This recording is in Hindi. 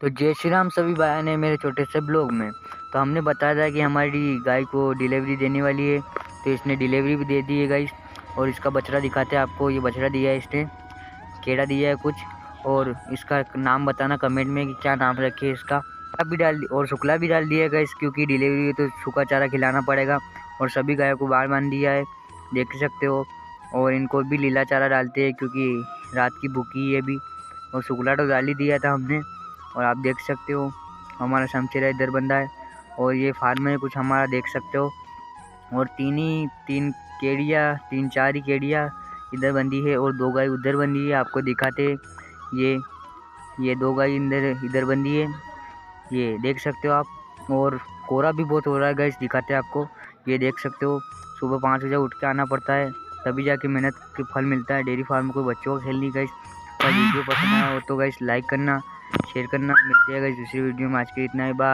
तो जय श्री राम सभी भाई ने मेरे छोटे से ब्लॉग में। तो हमने बताया था कि हमारी गाय को डिलीवरी देने वाली है, तो इसने डिलीवरी भी दे दी है गाइस। और इसका बछड़ा दिखाते हैं आपको। ये बछड़ा दिया है इसने, केड़ा दिया है कुछ, और इसका नाम बताना कमेंट में कि क्या नाम रखे इसका। भी डाल और शुक्ला भी डाल दिया है गाइस, क्योंकि डिलीवरी है तो सूखा चारा खिलाना पड़ेगा। और सभी गायों को बाहर बांध दिया है, देख सकते हो। और इनको भी लीला चारा डालते हैं क्योंकि रात की भूखी है भी। और शुक्ला तो डाल ही दिया था हमने। और आप देख सकते हो हमारा शमशेरा इधर बंधा है, और ये फार्म में कुछ हमारा देख सकते हो। और तीन चार ही केड़िया इधर बंधी है और 2 गाय उधर बंधी है। आपको दिखाते ये 2 गाय इधर बंधी है, ये देख सकते हो आप। और कोहरा भी बहुत हो रहा है गाइस, दिखाते हैं आपको। ये देख सकते हो सुबह 5 बजे उठ के आना पड़ता है, तभी जाके मेहनत के फल मिलता है। डेयरी फार्म में कोई बच्चों को खेलनी गाइस। और वीडियो पसंद आया हो तो गाइस लाइक करना, शेयर करना। मिलते हैं गाइस दूसरी वीडियो में। आज के इतना ही, बाय।